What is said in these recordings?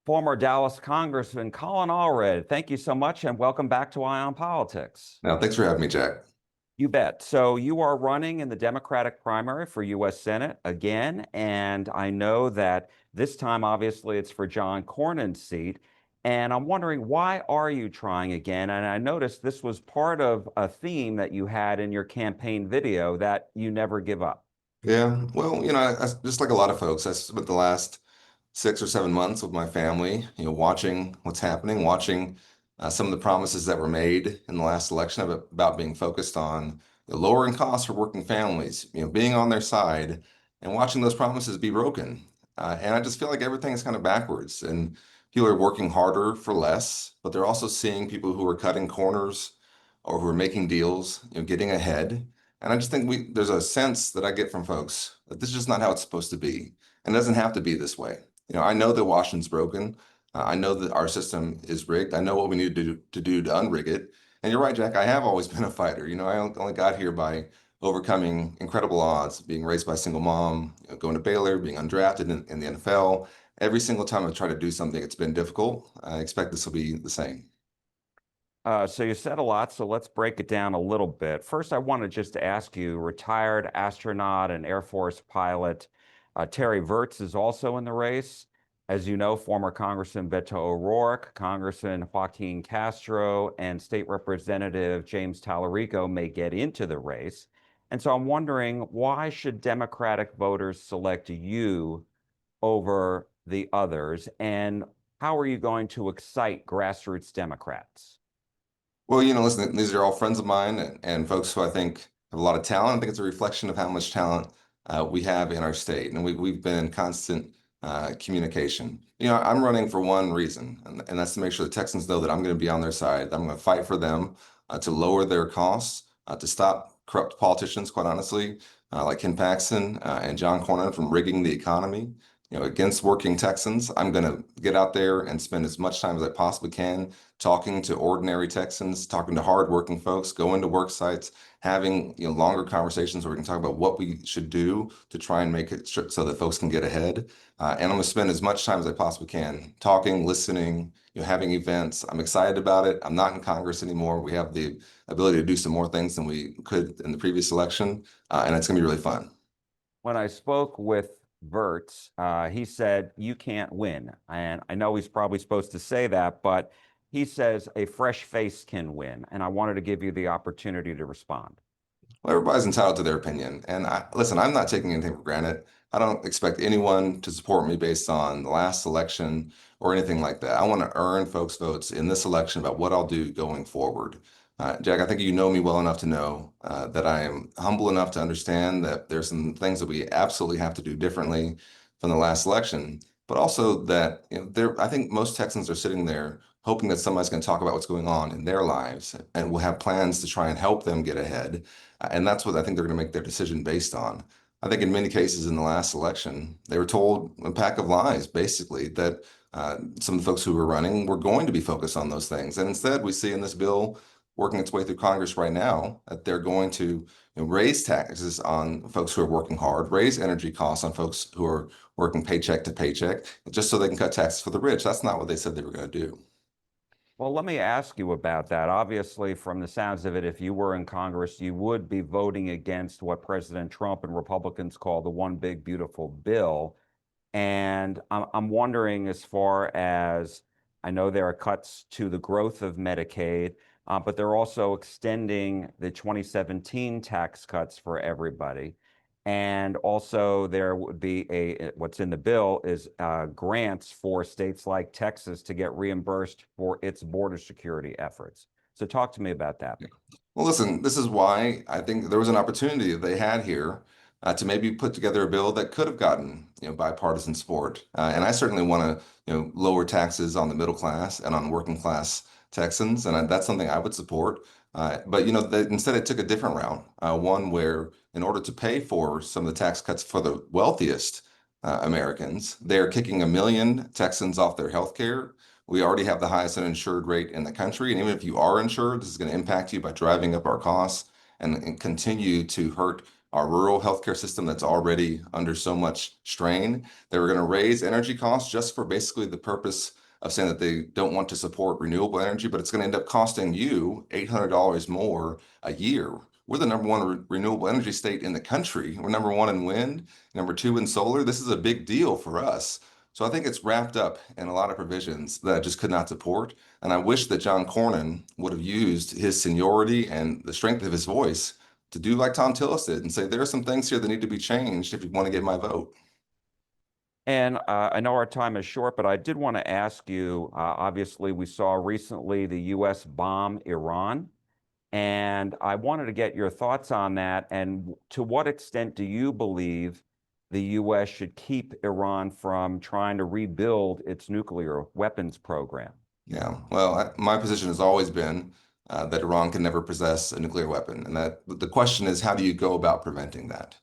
Former Dallas Congressman Colin Allred, thank you so much and welcome back to Eye on Politics. Now, thanks for having me, Jack. You bet. So you are running in the Democratic primary for U.S. Senate again, and I know that this time, obviously, it's for John Cornyn's seat. And I'm wondering, why are you trying again? And I noticed this was part of a theme that you had in your campaign video, that you never give up. Yeah, well, just like a lot of folks, I spent the last 6 or 7 months with my family, watching what's happening, watching some of the promises that were made in the last election about being focused on lowering costs for working families, being on their side and watching those promises be broken. And I just feel like everything is kind of backwards and people are working harder for less, but they're also seeing people who are cutting corners or who are making deals, getting ahead. And I just think there's a sense that I get from folks that this is just not how it's supposed to be. And it doesn't have to be this way. I know that Washington's broken. I know that our system is rigged. I know what we need to do to unrig it. And you're right, Jack. I have always been a fighter. I only got here by overcoming incredible odds, being raised by a single mom, going to Baylor, being undrafted in the NFL. Every single time I've tried to do something, it's been difficult. I expect this will be the same. So you said a lot, so let's break it down a little bit. First, I wanted just to ask you, retired astronaut and Air Force pilot Terry Virts is also in the race. As you know, former Congressman Beto O'Rourke, Congressman Joaquin Castro, and State Representative James Tallarico may get into the race. And so I'm wondering, why should Democratic voters select you over the others? And how are you going to excite grassroots Democrats? Well, listen, these are all friends of mine and folks who I think have a lot of talent. I think it's a reflection of how much talent we have in our state. And we've been in constant communication. I'm running for one reason, and that's to make sure the Texans know that I'm going to be on their side. I'm going to fight for them to lower their costs, to stop corrupt politicians, quite honestly, like Ken Paxton and John Cornyn from rigging the economy. Against working Texans, I'm going to get out there and spend as much time as I possibly can talking to ordinary Texans, talking to hardworking folks, going to work sites, having longer conversations where we can talk about what we should do to try and make it so that folks can get ahead. And I'm going to spend as much time as I possibly can talking, listening, having events. I'm excited about it. I'm not in Congress anymore. We have the ability to do some more things than we could in the previous election, and it's going to be really fun. When I spoke with Verts, he said, you can't win. And I know he's probably supposed to say that, but he says a fresh face can win. And I wanted to give you the opportunity to respond. Well, everybody's entitled to their opinion. And listen, I'm not taking anything for granted. I don't expect anyone to support me based on the last election or anything like that. I want to earn folks' votes in this election about what I'll do going forward. Jack, I think you know me well enough to know that I am humble enough to understand that there's some things that we absolutely have to do differently from the last election, but also that I think most Texans are sitting there hoping that somebody's going to talk about what's going on in their lives and will have plans to try and help them get ahead. And that's what I think they're going to make their decision based on. I think in many cases in the last election, they were told a pack of lies, basically, that some of the folks who were running were going to be focused on those things. And instead, we see in this bill working its way through Congress right now that they're going to raise taxes on folks who are working hard, raise energy costs on folks who are working paycheck to paycheck, just so they can cut taxes for the rich. That's not what they said they were going to do. Well, let me ask you about that. Obviously, from the sounds of it, if you were in Congress, you would be voting against what President Trump and Republicans call the One Big Beautiful Bill. And I'm wondering, as far as I know, there are cuts to the growth of Medicaid, but they're also extending the 2017 tax cuts for everybody. And also, there would be what's in the bill is grants for states like Texas to get reimbursed for its border security efforts. So, talk to me about that. Well, listen, this is why I think there was an opportunity that they had here to maybe put together a bill that could have gotten, bipartisan support. And I certainly want to, lower taxes on the middle class and on working class Texans, and that's something I would support. But instead, it took a different route, one where, in order to pay for some of the tax cuts for the wealthiest Americans, they're kicking 1 million Texans off their health care. We already have the highest uninsured rate in the country. And even if you are insured, this is going to impact you by driving up our costs and continue to hurt our rural healthcare system that's already under so much strain. They were going to raise energy costs just for basically the purpose of saying that they don't want to support renewable energy, but it's going to end up costing you $800 more a year. We're the number one renewable energy state in the country. We're number one in wind, number two in solar. This is a big deal for us. So I think it's wrapped up in a lot of provisions that I just could not support. And I wish that John Cornyn would have used his seniority and the strength of his voice to do like Tom Tillis did and say, there are some things here that need to be changed if you want to get my vote. And I know our time is short, but I did want to ask you, obviously, we saw recently the U.S. bomb Iran, and I wanted to get your thoughts on that. And to what extent do you believe the U.S. should keep Iran from trying to rebuild its nuclear weapons program? Yeah, well, my position has always been that Iran can never possess a nuclear weapon. And that the question is, how do you go about preventing that?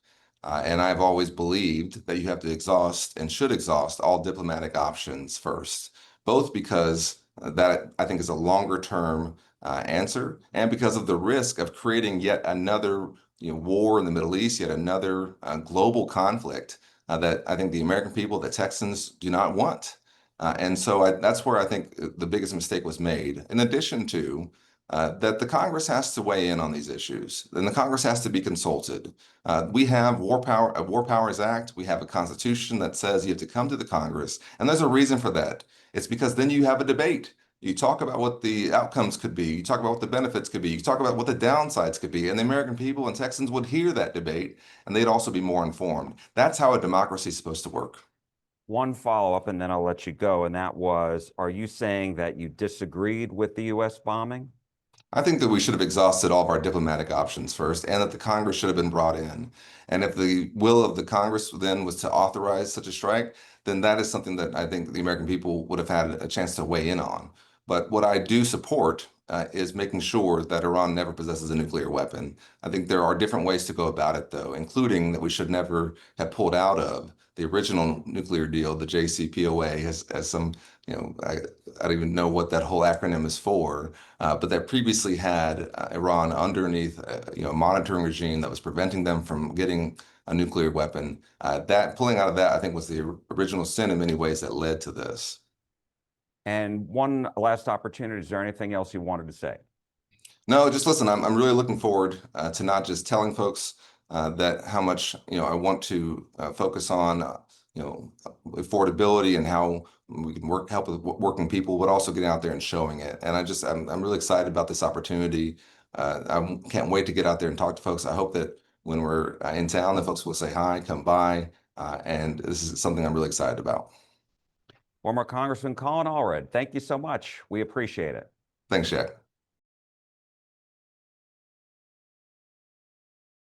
And I've always believed that you have to exhaust and should exhaust all diplomatic options first, both because that I think is a longer term answer, and because of the risk of creating yet another war in the Middle East, yet another global conflict that I think the American people, the Texans, do not want. And so that's where I think the biggest mistake was made. In addition to that, the Congress has to weigh in on these issues, and the Congress has to be consulted. We have a War Powers Act. We have a Constitution that says you have to come to the Congress, and there's a reason for that. It's because then you have a debate. You talk about what the outcomes could be. You talk about what the benefits could be. You talk about what the downsides could be, and the American people and Texans would hear that debate, and they'd also be more informed. That's how a democracy is supposed to work. One follow-up, and then I'll let you go, and that was, are you saying that you disagreed with the U.S. bombing? I think that we should have exhausted all of our diplomatic options first, and that the Congress should have been brought in. And if the will of the Congress then was to authorize such a strike, then that is something that I think the American people would have had a chance to weigh in on. But what I do support is making sure that Iran never possesses a nuclear weapon. I think there are different ways to go about it, though, including that we should never have pulled out of the original nuclear deal, the JCPOA, as some, I don't even know what that whole acronym is for, but that previously had Iran underneath a monitoring regime that was preventing them from getting a nuclear weapon. That pulling out of that, I think, was the original sin in many ways that led to this. And one last opportunity, is there anything else you wanted to say? No, just listen, I'm really looking forward to not just telling folks that how much, I want to focus on, affordability and how we can help with working people, but also getting out there and showing it. And I'm really excited about this opportunity. I can't wait to get out there and talk to folks. I hope that when we're in town, that folks will say hi, come by, and this is something I'm really excited about. Former Congressman Colin Allred, thank you so much. We appreciate it. Thanks, Jack.